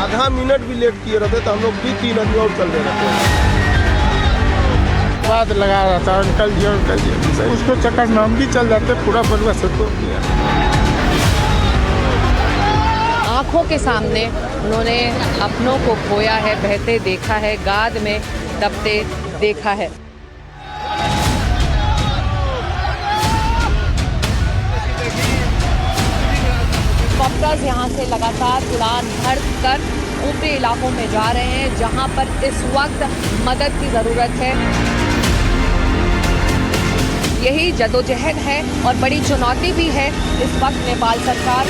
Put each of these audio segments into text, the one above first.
आधा मिनट भी लेट किए रहते तो हम लोग भी 3 आदमी और चल रहे रहते। बाद लगा रहा था अंकल जी उसको चक्कर में हम भी चल जाते, पूरा बलुआ से तोड़ दिया। आंखों के सामने उन्होंने अपनों को खोया है, बहते देखा है, गाद में दबते देखा है। हेलीकॉप्टर्स यहाँ से लगातार उड़ान भर कर ऊपरी इलाकों में जा रहे हैं जहाँ पर इस वक्त मदद की ज़रूरत है। यही जदोजहद है और बड़ी चुनौती भी है इस वक्त नेपाल सरकार।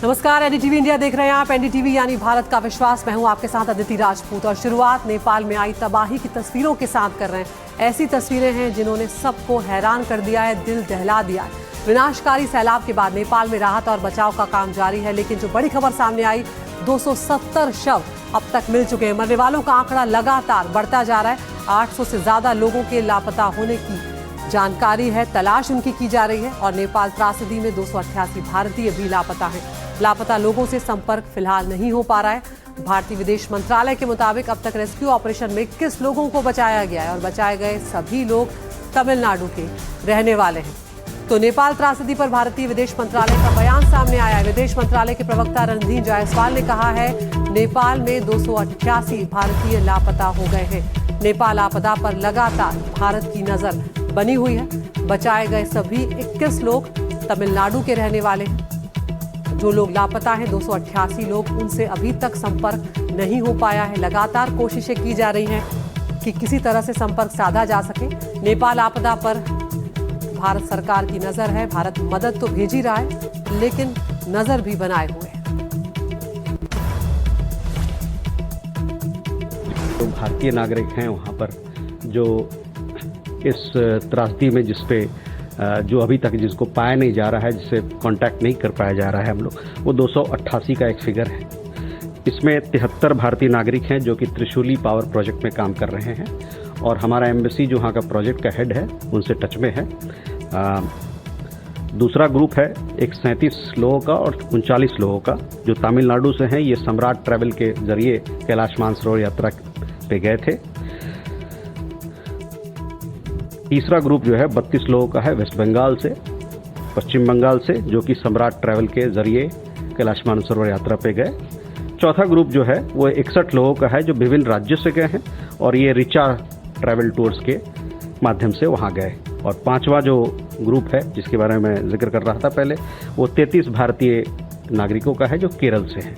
नमस्कार, एनडीटीवी इंडिया देख रहे हैं आप। एनडीटीवी यानी भारत का विश्वास। मैं हूं आपके साथ अदिति राजपूत और शुरुआत नेपाल में आई तबाही की तस्वीरों के साथ कर रहे हैं। ऐसी तस्वीरें हैं जिन्होंने सबको हैरान कर दिया है, दिल दहला दिया है। विनाशकारी सैलाब के बाद नेपाल में राहत और बचाव का काम जारी है, लेकिन जो बड़ी खबर सामने आई, 270 शव अब तक मिल चुके हैं। मरने वालों का आंकड़ा लगातार बढ़ता जा रहा है। 800 से ज्यादा लोगों के लापता होने की जानकारी है, तलाश उनकी की जा रही है और नेपाल त्रासदी में 288 भारतीय भी लापता हैं। लापता लोगों से संपर्क फिलहाल नहीं हो पा रहा है। भारतीय विदेश मंत्रालय के मुताबिक अब तक रेस्क्यू ऑपरेशन में 21 लोगों को बचाया गया है और बचाए गए सभी लोग तमिलनाडु के रहने वाले हैं। तो नेपाल त्रासदी पर भारतीय विदेश मंत्रालय का बयान सामने आया है। विदेश मंत्रालय के प्रवक्ता रणधीर जायसवाल ने कहा है, नेपाल में 288 भारतीय लापता हो गए हैं। नेपाल आपदा पर लगातार भारत की नजर बनी हुई है। बचाए गए सभी 21 लोग तमिलनाडु के रहने वाले हैं। जो लोग लापता हैं 288 लोग, उनसे अभी तक संपर्क नहीं हो पाया है। लगातार कोशिशें की जा रही हैं कि किसी तरह से संपर्क साधा जा सके। नेपाल आपदा पर भारत सरकार की नजर है। भारत मदद तो भेज ही रहा है, लेकिन नजर भी बनाए हुए है। तो भारतीय नागरिक हैं वहाँ पर जो इस त्रासदी में जिसपे जो अभी तक जिसको पाया नहीं जा रहा है, जिससे कांटेक्ट नहीं कर पाया जा रहा है हम लोग, वो 288 का एक फिगर है। इसमें 73 भारतीय नागरिक हैं जो कि त्रिशूली पावर प्रोजेक्ट में काम कर रहे हैं और हमारा एम्बेसी जो वहाँ का प्रोजेक्ट का हेड है उनसे टच में है। दूसरा ग्रुप है एक 37 लोगों का और 39 लोगों का जो तमिलनाडु से हैं। ये सम्राट ट्रैवल के जरिए कैलाश मानसरोवर यात्रा पे गए थे। तीसरा ग्रुप जो है 32 लोगों का है वेस्ट बंगाल से, पश्चिम बंगाल से, जो कि सम्राट ट्रैवल के जरिए कैलाश मानसरोवर यात्रा पे गए। चौथा ग्रुप जो है वो 61 लोगों का है जो विभिन्न राज्यों से गए हैं और ये रिचा ट्रैवल टूर्स के माध्यम से वहाँ गए। और पांचवा जो ग्रुप है जिसके बारे में मैं जिक्र कर रहा था पहले, वो 33 भारतीय नागरिकों का है जो केरल से हैं।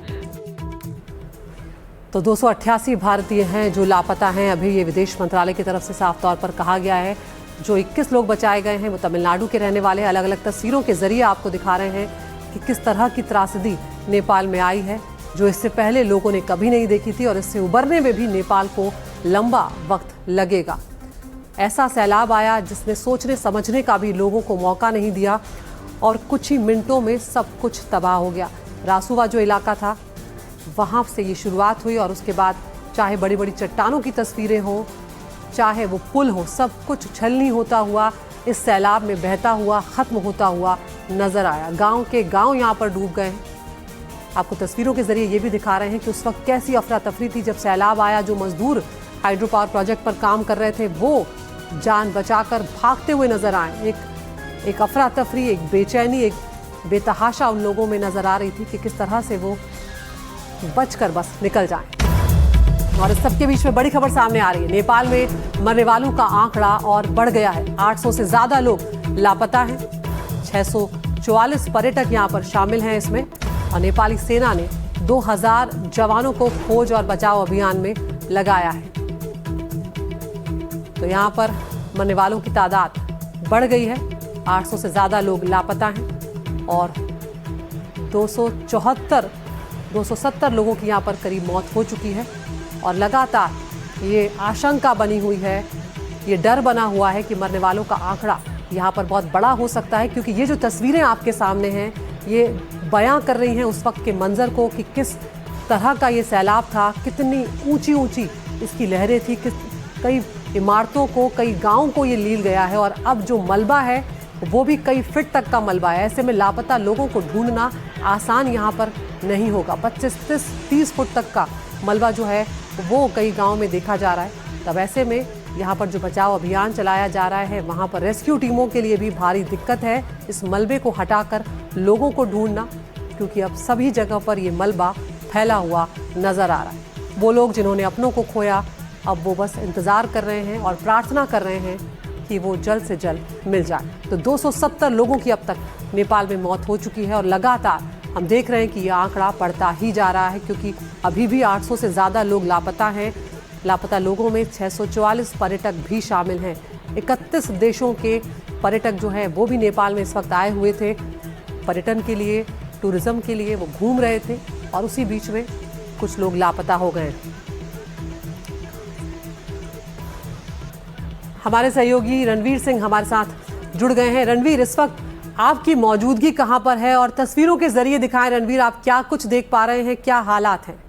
तो 288 भारतीय हैं जो लापता हैं। अभी ये विदेश मंत्रालय की तरफ से साफ तौर पर कहा गया है। जो 21 लोग बचाए गए हैं वो तमिलनाडु के रहने वाले हैं। अलग अलग तस्वीरों के जरिए आपको दिखा रहे हैं कि किस तरह की त्रासदी नेपाल में आई है, जो इससे पहले लोगों ने कभी नहीं देखी थी और इससे उबरने में भी नेपाल को लंबा वक्त लगेगा। ऐसा सैलाब आया जिसने सोचने समझने का भी लोगों को मौका नहीं दिया और कुछ ही मिनटों में सब कुछ तबाह हो गया। रासुवा जो इलाका था वहाँ से ये शुरुआत हुई और उसके बाद चाहे बड़ी बड़ी चट्टानों की तस्वीरें हों, चाहे वो पुल हो, सब कुछ छलनी होता हुआ इस सैलाब में बहता हुआ ख़त्म होता हुआ नज़र आया। गांव के गांव यहाँ पर डूब गए हैं। आपको तस्वीरों के जरिए ये भी दिखा रहे हैं कि उस वक्त कैसी अफरा तफरी थी जब सैलाब आया। जो मजदूर हाइड्रो पावर प्रोजेक्ट पर काम कर रहे थे वो जान बचाकर भागते हुए नजर आए। एक अफरा तफरी, एक बेचैनी, एक बेतहाशा उन लोगों में नजर आ रही थी कि किस तरह से वो बचकर बस निकल जाएं। और इस सबके बीच में बड़ी खबर सामने आ रही है। नेपाल में मरने वालों का आंकड़ा और बढ़ गया है। 800 से ज्यादा लोग लापता हैं। 644 पर्यटक यहाँ पर शामिल हैं इसमें और नेपाली सेना ने 2000 जवानों को खोज और बचाव अभियान में लगाया है। तो यहाँ पर मरने वालों की तादाद बढ़ गई है। 800 से ज्यादा लोग लापता हैं और 270 लोगों की यहाँ पर करीब मौत हो चुकी है और लगातार ये आशंका बनी हुई है, ये डर बना हुआ है कि मरने वालों का आंकड़ा यहाँ पर बहुत बड़ा हो सकता है, क्योंकि ये जो तस्वीरें आपके सामने हैं ये बयां कर रही हैं उस वक्त के मंजर को कि किस तरह का ये सैलाब था, कितनी ऊंची ऊंची इसकी लहरें थी, कई इमारतों को, कई गाँव को ये लील गया है और अब जो मलबा है वो भी कई फीट तक का मलबा है। ऐसे में लापता लोगों को ढूंढना आसान यहाँ पर नहीं होगा। 25-30 फुट तक का मलबा जो है वो कई गाँव में देखा जा रहा है। तब ऐसे में यहाँ पर जो बचाव अभियान चलाया जा रहा है वहाँ पर रेस्क्यू टीमों के लिए भी भारी दिक्कत है इस मलबे को हटाकर लोगों को ढूंढना, क्योंकि अब सभी जगह पर ये मलबा फैला हुआ नजर आ रहा है। वो लोग जिन्होंने अपनों को खोया अब वो बस इंतजार कर रहे हैं और प्रार्थना कर रहे हैं कि वो जल्द से जल्द मिल जाए। तो 270 लोगों की अब तक नेपाल में मौत हो चुकी है और लगातार हम देख रहे हैं कि यह आंकड़ा बढ़ता ही जा रहा है, क्योंकि अभी भी 800 से ज़्यादा लोग लापता हैं। लापता लोगों में 644 पर्यटक भी शामिल हैं। 31 देशों के पर्यटक जो हैं वो भी नेपाल में इस वक्त आए हुए थे पर्यटन के लिए, टूरिज्म के लिए। वो घूम रहे थे और उसी बीच में कुछ लोग लापता हो गए। हमारे सहयोगी रणवीर सिंह हमारे साथ जुड़ गए हैं। रणवीर, इस वक्त आपकी मौजूदगी कहां पर है और तस्वीरों के जरिए दिखाएं रणवीर, आप क्या कुछ देख पा रहे हैं, क्या हालात हैं?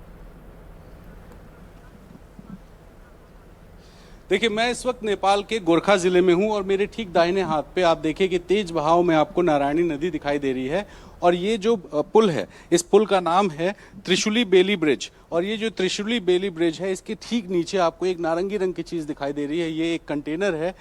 देखिए, मैं इस वक्त नेपाल के गोरखा जिले में हूं और मेरे ठीक दाहिने हाथ पे आप देखिए कि तेज बहाव में आपको नारायणी नदी दिखाई दे रही है। और ये जो पुल है, इस पुल का नाम है त्रिशूली बेली ब्रिज। और ये जो त्रिशूली बेली ब्रिज है, इसके ठीक नीचे आपको एक नारंगी रंग की चीज़ दिखाई दे रही है। ये एक कंटेनर है।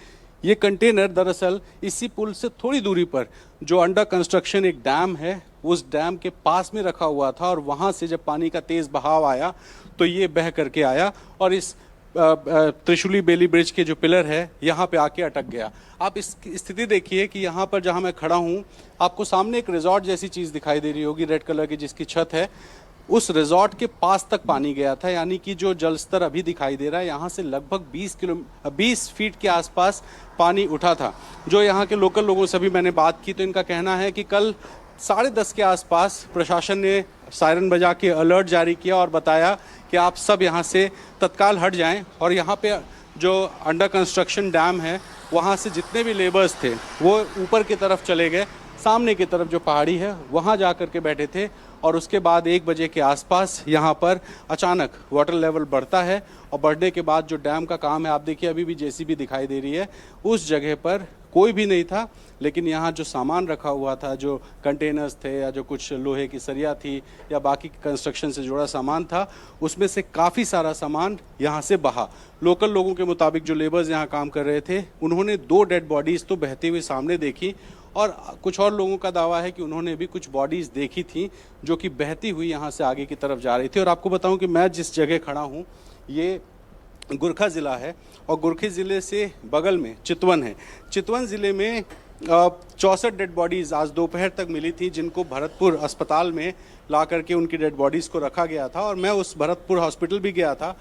ये कंटेनर दरअसल इसी पुल से थोड़ी दूरी पर जो अंडर कंस्ट्रक्शन एक डैम है, उस डैम के पास में रखा हुआ था। और वहाँ से जब पानी का तेज़ बहाव आया तो ये बह करके आया और इस त्रिशूली बेली ब्रिज के जो पिलर है यहाँ पे आके अटक गया। आप इस स्थिति देखिए कि यहाँ पर जहाँ मैं खड़ा हूँ, आपको सामने एक रिजॉर्ट जैसी चीज़ दिखाई दे रही होगी रेड कलर की, जिसकी छत है। उस रिजॉर्ट के पास तक पानी गया था, यानी कि जो जल स्तर अभी दिखाई दे रहा है यहाँ से लगभग 20 फीट के आसपास पानी उठा था। जो यहाँ के लोकल लोगों से भी मैंने बात की तो इनका कहना है कि कल 10:30 के आसपास प्रशासन ने सायरन बजा के अलर्ट जारी किया और बताया कि आप सब यहाँ से तत्काल हट जाएं। और यहाँ पे जो अंडर कंस्ट्रक्शन डैम है वहाँ से जितने भी लेबर्स थे वो ऊपर की तरफ चले गए, सामने की तरफ जो पहाड़ी है वहाँ जा कर के बैठे थे। और उसके बाद 1 बजे के आसपास यहाँ पर अचानक वाटर लेवल बढ़ता है और बढ़ने के बाद जो डैम का काम है, आप देखिए अभी भी जेसीबी दिखाई दे रही है। उस जगह पर कोई भी नहीं था, लेकिन यहाँ जो सामान रखा हुआ था, जो कंटेनर्स थे या जो कुछ लोहे की सरिया थी या बाकी कंस्ट्रक्शन से जुड़ा सामान था, उसमें से काफ़ी सारा सामान यहाँ से बहा। लोकल लोगों के मुताबिक जो लेबर्स यहाँ काम कर रहे थे उन्होंने 2 डेड बॉडीज़ तो बहते हुए सामने देखी और कुछ और लोगों का दावा है कि उन्होंने भी कुछ बॉडीज़ देखी थी जो कि बहती हुई यहाँ से आगे की तरफ जा रही थी। और आपको बताऊँ कि मैं जिस जगह खड़ा हूँ ये गोरखा ज़िला है और गोरखे ज़िले से बगल में चितवन है। चितवन ज़िले में 64 डेड बॉडीज़ आज दोपहर तक मिली थी, जिनको भरतपुर अस्पताल में ला करके उनकी डेड बॉडीज़ को रखा गया था। और मैं उस भरतपुर हॉस्पिटल भी गया था।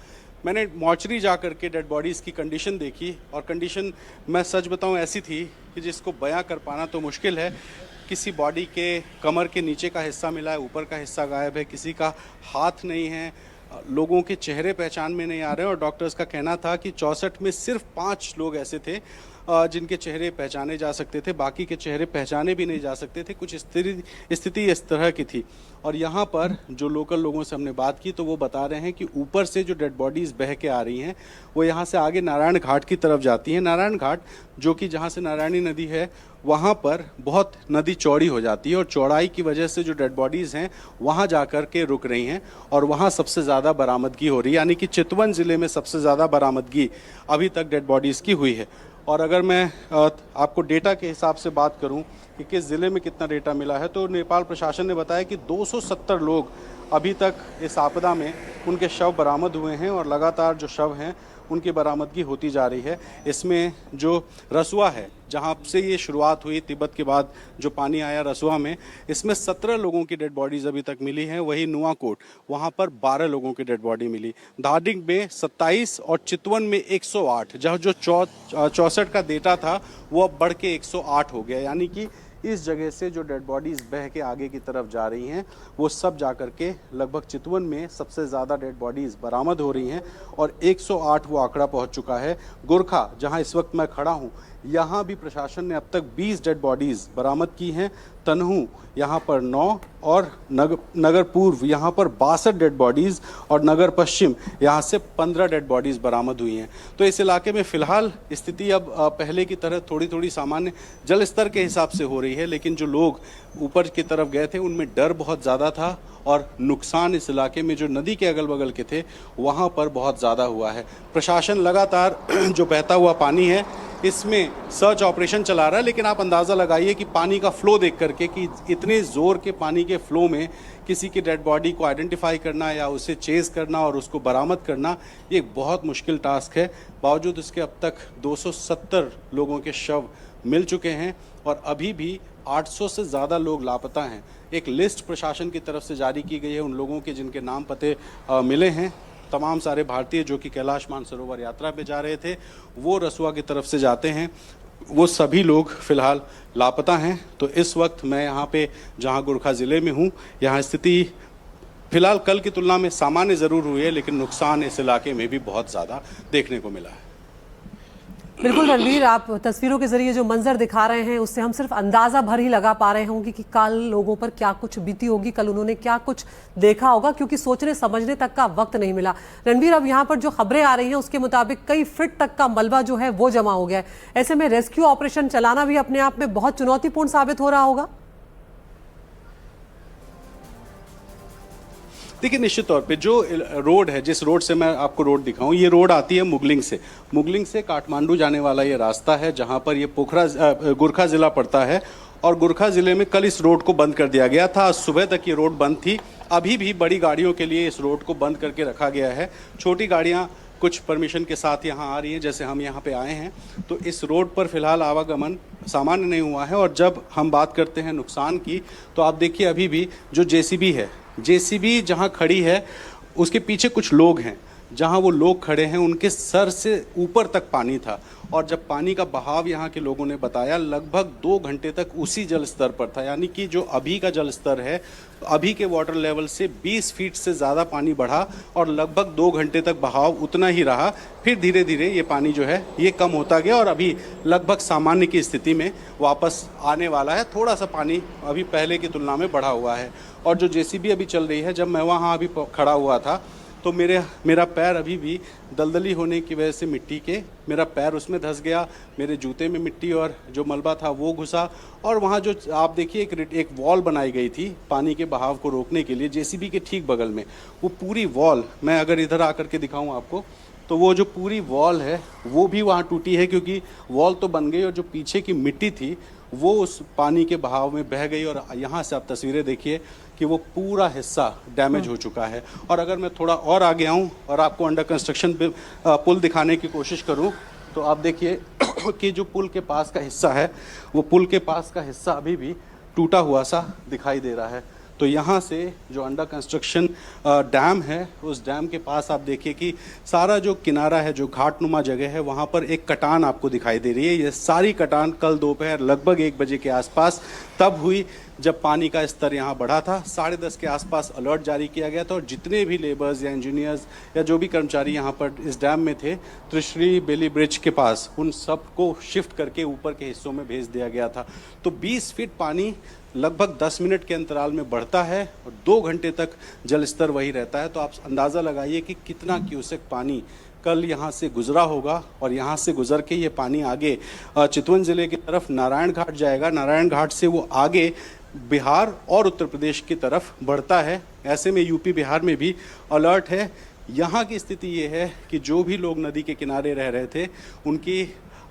मैंने मॉर्चरी जा करके डेड बॉडीज़ की कंडीशन देखी और कंडीशन मैं सच बताऊं ऐसी थी कि जिसको बयां कर पाना तो मुश्किल है। किसी बॉडी के कमर के नीचे का हिस्सा मिला है, ऊपर का हिस्सा गायब है, किसी का हाथ नहीं है, लोगों के चेहरे पहचान में नहीं आ रहे हैं। और डॉक्टर्स का कहना था कि 64 में सिर्फ 5 लोग ऐसे थे जिनके चेहरे पहचाने जा सकते थे, बाकी के चेहरे पहचाने भी नहीं जा सकते थे। कुछ स्थिति इस तरह की थी। और यहाँ पर जो लोकल लोगों से हमने बात की तो वो बता रहे हैं कि ऊपर से जो डेड बॉडीज़ बह के आ रही हैं वो यहाँ से आगे नारायण घाट की तरफ जाती हैं। नारायण घाट जो कि जहाँ से नारायणी नदी है वहाँ पर बहुत नदी चौड़ी हो जाती है और चौड़ाई की वजह से जो डेड बॉडीज़ हैं वहाँ जा कर के रुक रही हैं और वहाँ सबसे ज़्यादा बरामदगी हो रही है। यानी कि चितवन ज़िले में सबसे ज़्यादा बरामदगी अभी तक डेड बॉडीज़ की हुई है। और अगर मैं आपको डेटा के हिसाब से बात करूं कि किस ज़िले में कितना डेटा मिला है तो नेपाल प्रशासन ने बताया कि 270 लोग अभी तक इस आपदा में उनके शव बरामद हुए हैं और लगातार जो शव हैं उनकी बरामदगी होती जा रही है। इसमें जो रसुआ है, जहां से ये शुरुआत हुई तिब्बत के बाद जो पानी आया रसुआ में, इसमें 17 लोगों की डेड बॉडीज़ अभी तक मिली हैं। वही नुआकोट वहां पर 12 लोगों की डेड बॉडी मिली। धादिंग में 27 और चितवन में 108, जहाँ जो 64 का डेटा था वो अब बढ़ के 108 हो गया। यानी कि इस जगह से जो डेड बॉडीज़ बह के आगे की तरफ जा रही हैं वो सब जा कर के लगभग चितवन में सबसे ज़्यादा डेड बॉडीज़ बरामद हो रही हैं और 108 वो आंकड़ा पहुंच चुका है। गोरखा जहां इस वक्त मैं खड़ा हूं, यहाँ भी प्रशासन ने अब तक 20 डेड बॉडीज बरामद की हैं। तनहू यहाँ पर 9 और नगर पूर्व यहाँ पर 62 डेड बॉडीज और नगर पश्चिम यहाँ से 15 डेड बॉडीज बरामद हुई हैं। तो इस इलाके में फिलहाल स्थिति अब पहले की तरह थोड़ी थोड़ी सामान्य जल स्तर के हिसाब से हो रही है, लेकिन जो लोग ऊपर की तरफ गए थे उनमें डर बहुत ज़्यादा था और नुकसान इस इलाके में जो नदी के अगल बगल के थे वहाँ पर बहुत ज़्यादा हुआ है। प्रशासन लगातार जो बहता हुआ पानी है इसमें सर्च ऑपरेशन चला रहा है, लेकिन आप अंदाज़ा लगाइए कि पानी का फ्लो देख करके कि इतने ज़ोर के पानी के फ्लो में किसी की डेड बॉडी को आइडेंटिफाई करना या उसे चेज करना और उसको बरामद करना ये एक बहुत मुश्किल टास्क है। बावजूद इसके अब तक 270 लोगों के शव मिल चुके हैं और अभी भी 800 से ज़्यादा लोग लापता हैं। एक लिस्ट प्रशासन की तरफ से जारी की गई है उन लोगों के जिनके नाम पते मिले हैं। तमाम सारे भारतीय जो कि कैलाश मानसरोवर यात्रा पे जा रहे थे वो रसुआ की तरफ से जाते हैं, वो सभी लोग फिलहाल लापता हैं। तो इस वक्त मैं यहाँ पे जहाँ गोरखा ज़िले में हूँ, यहाँ स्थिति फिलहाल कल की तुलना में सामान्य ज़रूर हुई है, लेकिन नुकसान इस इलाके में भी बहुत ज़्यादा देखने को मिला है। बिल्कुल रणवीर, आप तस्वीरों के जरिए जो मंजर दिखा रहे हैं उससे हम सिर्फ अंदाजा भर ही लगा पा रहे होंगे कि कल लोगों पर क्या कुछ बीती होगी, कल उन्होंने क्या कुछ देखा होगा, क्योंकि सोचने समझने तक का वक्त नहीं मिला। रणवीर, अब यहाँ पर जो खबरें आ रही हैं उसके मुताबिक कई फीट तक का मलबा जो है वो जमा हो गया है। ऐसे में रेस्क्यू ऑपरेशन चलाना भी अपने आप में बहुत चुनौतीपूर्ण साबित हो रहा होगा। देखिए, निश्चित तौर पे जो रोड है, जिस रोड से मैं आपको रोड दिखाऊं, ये रोड आती है मुगलिंग से काठमांडू जाने वाला ये रास्ता है, जहां पर ये गोरखा ज़िला पड़ता है। और गोरखा ज़िले में कल इस रोड को बंद कर दिया गया था। आज सुबह तक ये रोड बंद थी। अभी भी बड़ी गाड़ियों के लिए इस रोड को बंद करके रखा गया है। छोटी गाड़ियाँ कुछ परमिशन के साथ यहाँ आ रही हैं, जैसे हम यहाँ पे आए हैं। तो इस रोड पर फिलहाल आवागमन सामान्य नहीं हुआ है। और जब हम बात करते हैं नुकसान की, तो आप देखिए अभी भी जो जेसीबी जहाँ खड़ी है उसके पीछे कुछ लोग हैं। जहाँ वो लोग खड़े हैं उनके सर से ऊपर तक पानी था। और जब पानी का बहाव यहाँ के लोगों ने बताया लगभग 2 घंटे तक उसी जल स्तर पर था, यानी कि जो अभी का जल स्तर है, अभी के वाटर लेवल से 20 फीट से ज़्यादा पानी बढ़ा और लगभग 2 घंटे तक बहाव उतना ही रहा। फिर धीरे धीरे ये पानी जो है ये कम होता गया और अभी लगभग सामान्य की स्थिति में वापस आने वाला है। थोड़ा सा पानी अभी पहले की तुलना में बढ़ा हुआ है। और जो जेसीबी अभी चल रही है, जब मैं वहाँ अभी खड़ा हुआ था तो मेरा पैर अभी भी दलदली होने की वजह से मिट्टी के मेरा पैर उसमें धंस गया, मेरे जूते में मिट्टी और जो मलबा था वो घुसा। और वहाँ जो आप देखिए एक वॉल बनाई गई थी पानी के बहाव को रोकने के लिए जेसीबी के ठीक बगल में, वो पूरी वॉल, मैं अगर इधर आकर के दिखाऊँ आपको, तो वो जो पूरी वॉल है वो भी वहाँ टूटी है, क्योंकि वॉल तो बन गई और जो पीछे की मिट्टी थी वो उस पानी के बहाव में बह गई। और यहाँ से आप तस्वीरें देखिए कि वो पूरा हिस्सा डैमेज हो चुका है। और अगर मैं थोड़ा और आगे आऊँ और आपको अंडर कंस्ट्रक्शन पुल दिखाने की कोशिश करूँ, तो आप देखिए कि जो पुल के पास का हिस्सा है, वो पुल के पास का हिस्सा अभी भी टूटा हुआ सा दिखाई दे रहा है। तो यहाँ से जो अंडर कंस्ट्रक्शन डैम है, उस डैम के पास आप देखिए कि सारा जो किनारा है, जो घाटनुमा जगह है, वहाँ पर एक कटान आपको दिखाई दे रही है। ये सारी कटान कल दोपहर लगभग 1 बजे के आसपास तब हुई जब पानी का स्तर यहाँ बढ़ा था। 10:30 के आसपास अलर्ट जारी किया गया था और जितने भी लेबर्स या इंजीनियर्स या जो भी कर्मचारी यहाँ पर इस डैम में थे, त्रिशुली बेली ब्रिज के पास, उन सबको शिफ्ट करके ऊपर के हिस्सों में भेज दिया गया था। तो 20 फीट पानी लगभग 10 मिनट के अंतराल में बढ़ता है और 2 घंटे तक जल स्तर वही रहता है। तो आप अंदाज़ा लगाइए कि कितना क्यूसेक पानी कल यहाँ से गुजरा होगा। और यहाँ से गुजर के ये पानी आगे चितवन ज़िले की तरफ नारायण घाट जाएगा। नारायण घाट से वो आगे बिहार और उत्तर प्रदेश की तरफ बढ़ता है। ऐसे में यूपी बिहार में भी अलर्ट है। यहाँ की स्थिति ये है कि जो भी लोग नदी के किनारे रह रहे थे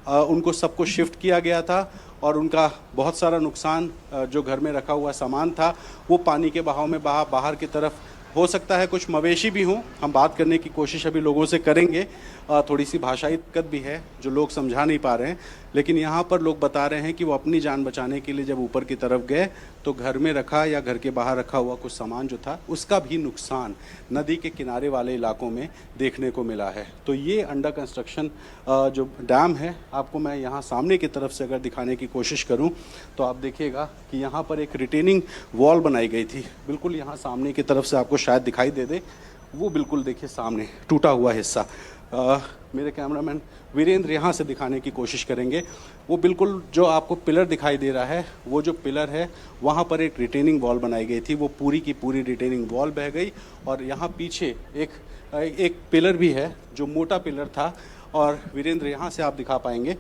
उनको सबको शिफ्ट किया गया था और उनका बहुत सारा नुकसान जो घर में रखा हुआ सामान था वो पानी के बहाव में बाहर की तरफ। हो सकता है कुछ मवेशी भी हों, हम बात करने की कोशिश अभी लोगों से करेंगे। थोड़ी सी भाषाई दिक्कत भी है जो लोग समझा नहीं पा रहे हैं, लेकिन यहाँ पर लोग बता रहे हैं कि वो अपनी जान बचाने के लिए जब ऊपर की तरफ गए तो घर में रखा या घर के बाहर रखा हुआ कुछ सामान जो था उसका भी नुकसान नदी के किनारे वाले इलाकों में देखने को मिला है। तो ये अंडर कंस्ट्रक्शन जो डैम है, आपको मैं यहाँ सामने की तरफ से अगर दिखाने की कोशिश करूँ तो आप देखिएगा कि यहाँ पर एक रिटेनिंग वॉल बनाई गई थी। बिल्कुल यहाँ सामने की तरफ से आपको शायद दिखाई दे, वो बिल्कुल देखिए सामने टूटा हुआ हिस्सा। मेरे कैमरामैन वीरेंद्र यहाँ से दिखाने की कोशिश करेंगे। वो बिल्कुल जो आपको पिलर दिखाई दे रहा है, वो जो पिलर है वहाँ पर एक रिटेनिंग वॉल बनाई गई थी, वो पूरी की पूरी रिटेनिंग वॉल बह गई। और यहाँ पीछे एक पिलर भी है जो मोटा पिलर था। और वीरेंद्र यहाँ से आप दिखा पाएंगे,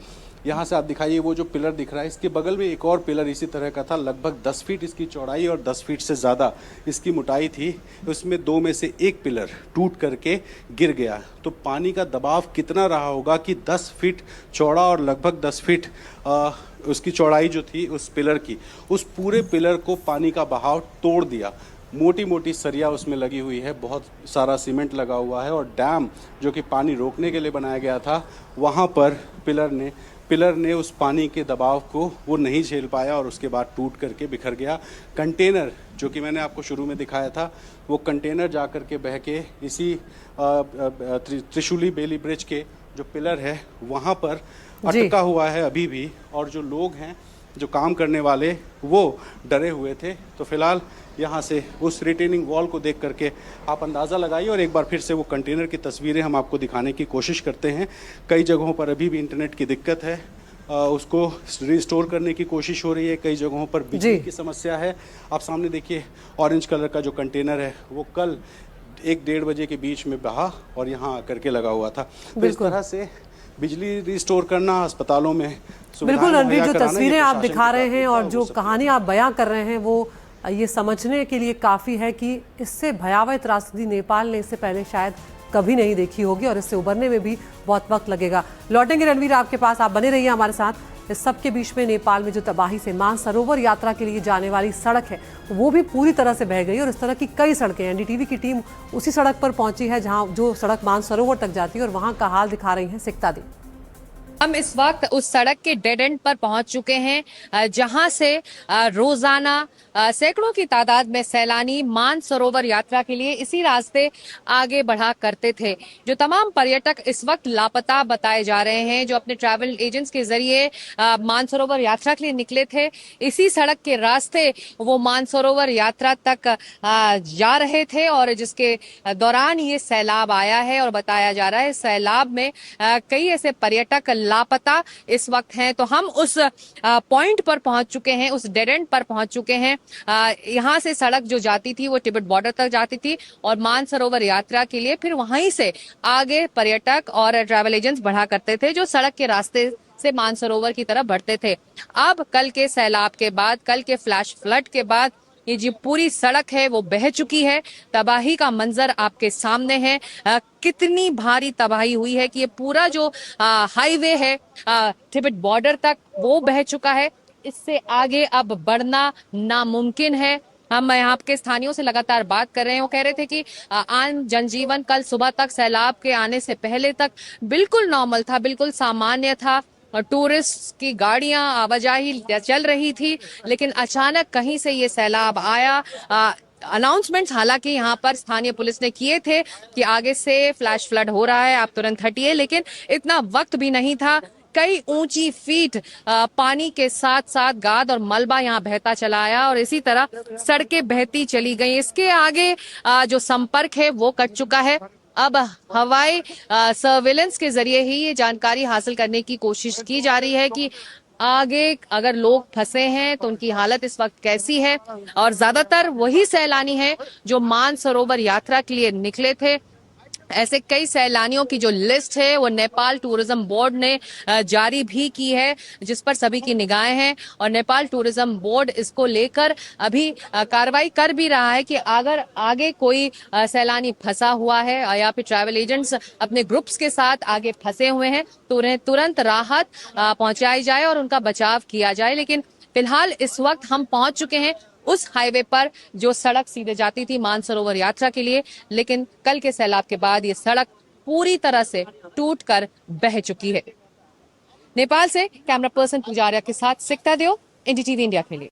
यहाँ से आप दिखाइए वो जो पिलर दिख रहा है, इसके बगल में एक और पिलर इसी तरह का था। लगभग 10 फीट इसकी चौड़ाई और 10 फीट से ज़्यादा इसकी मोटाई थी। उसमें 2 में से एक पिलर टूट करके गिर गया। तो पानी का दबाव कितना रहा होगा कि 10 फीट चौड़ा और लगभग 10 फीट उसकी चौड़ाई जो थी उस पिलर की, उस पूरे पिलर को पानी का बहाव तोड़ दिया। मोटी मोटी सरिया उसमें लगी हुई है, बहुत सारा सीमेंट लगा हुआ है। और डैम जो कि पानी रोकने के लिए बनाया गया था, वहाँ पर पिलर ने उस पानी के दबाव को वो नहीं झेल पाया और उसके बाद टूट करके बिखर गया। कंटेनर जो कि मैंने आपको शुरू में दिखाया था, वो कंटेनर जा कर के बह के इसी त्रिशूली बेली ब्रिज के जो पिलर है वहाँ पर अटका हुआ है अभी भी। और जो लोग हैं, जो काम करने वाले, वो डरे हुए थे। तो फिलहाल यहाँ से उस रिटेनिंग वॉल को देख करके आप अंदाज़ा लगाइए और एक बार फिर से वो कंटेनर की तस्वीरें हम आपको दिखाने की कोशिश करते हैं। कई जगहों पर अभी भी इंटरनेट की दिक्कत है, उसको रिस्टोर करने की कोशिश हो रही है। कई जगहों पर बिजली की समस्या है। आप सामने देखिए, ऑरेंज कलर का जो कंटेनर है वो कल 1-1:30 बजे के बीच में बहा और यहाँ आकर के लगा हुआ था। तो इस तरह से बिजली रिस्टोर करना, अस्पतालों में बिल्कुल रणवीर, जो तस्वीरें आप दिखा रहे हैं और जो कहानी आप बयां कर रहे हैं, वो ये समझने के लिए काफ़ी है कि इससे भयावह त्रासदी नेपाल ने इससे पहले शायद कभी नहीं देखी होगी और इससे उबरने में भी बहुत वक्त लगेगा। लौटेंगे रणवीर आपके पास, आप बने रहिए हमारे साथ। इस सब के बीच में नेपाल में जो तबाही से मानसरोवर यात्रा के लिए जाने वाली सड़क है वो भी पूरी तरह से बह गई और इस तरह की कई सड़कें हैं। एनडीटीवी की टीम उसी सड़क पर पहुंची है जहाँ जो सड़क मानसरोवर तक जाती है और वहाँ का हाल दिखा रही है सिकता दी। हम इस वक्त उस सड़क के डेड एंड पर पहुंच चुके हैं जहां से रोजाना सैकड़ों की तादाद में सैलानी मानसरोवर यात्रा के लिए इसी रास्ते आगे बढ़ा करते थे। जो तमाम पर्यटक इस वक्त लापता बताए जा रहे हैं, जो अपने ट्रैवल एजेंट्स के जरिए मानसरोवर यात्रा के लिए निकले थे, इसी सड़क के रास्ते वो मानसरोवर यात्रा तक जा रहे थे और जिसके दौरान ये सैलाब आया है। और बताया जा रहा है सैलाब में कई ऐसे पर्यटक लापता इस वक्त हैं। तो हम उस पॉइंट पर पहुंच चुके हैं, उस डेड एंड पर पहुंच चुके हैं। यहाँ से सड़क जो जाती थी वो तिब्बत बॉर्डर तक जाती थी और मानसरोवर यात्रा के लिए फिर वहीं से आगे पर्यटक और ट्रैवल एजेंट्स बढ़ा करते थे, जो सड़क के रास्ते से मानसरोवर की तरफ बढ़ते थे। अब कल के सैलाब के बाद, कल के फ्लैश फ्लड के बाद ये जो पूरी सड़क है वो बह चुकी है। तबाही का मंजर आपके सामने है। कितनी भारी तबाही हुई है कि ये पूरा जो हाईवे है तिब्बत बॉर्डर तक वो बह चुका है। इससे आगे अब बढ़ना नामुमकिन है। हम यहाँ के स्थानियों से लगातार बात कर रहे हैं। वो कह रहे थे कि आम जनजीवन कल सुबह तक, सैलाब के आने से पहले तक बिल्कुल नॉर्मल था, बिल्कुल सामान्य था। टूरिस्ट की गाड़ियां आवाजाही चल रही थी, लेकिन अचानक कहीं से ये सैलाब आया। अनाउंसमेंट्स हालांकि यहाँ पर स्थानीय पुलिस ने किए थे कि आगे से फ्लैश फ्लड हो रहा है, आप तुरंत हटिए, लेकिन इतना वक्त भी नहीं था। कई ऊंची फीट पानी के साथ साथ गाद और मलबा यहाँ बहता चला आया और इसी तरह सड़कें बहती चली गई। इसके आगे जो संपर्क है वो कट चुका है। अब हवाई सर्वेलेंस के जरिए ही ये जानकारी हासिल करने की कोशिश की जा रही है कि आगे अगर लोग फंसे हैं तो उनकी हालत इस वक्त कैसी है। और ज्यादातर वही सैलानी हैं जो मानसरोवर यात्रा के लिए निकले थे। ऐसे कई सैलानियों की जो लिस्ट है वो नेपाल टूरिज्म बोर्ड ने जारी भी की है, जिस पर सभी की निगाहें हैं। और नेपाल टूरिज्म बोर्ड इसको लेकर अभी कार्रवाई कर भी रहा है कि अगर आगे कोई सैलानी फंसा हुआ है या फिर ट्रैवल एजेंट्स अपने ग्रुप्स के साथ आगे फंसे हुए हैं तो उन्हें तुरंत राहत पहुंचाई जाए और उनका बचाव किया जाए। लेकिन फिलहाल इस वक्त हम पहुंच चुके हैं उस हाईवे पर जो सड़क सीधे जाती थी मानसरोवर यात्रा के लिए, लेकिन कल के सैलाब के बाद ये सड़क पूरी तरह से टूटकर बह चुकी है। नेपाल से कैमरा पर्सन पुजारिया के साथ सिकता देव, एनडीटीवी इंडिया के लिए।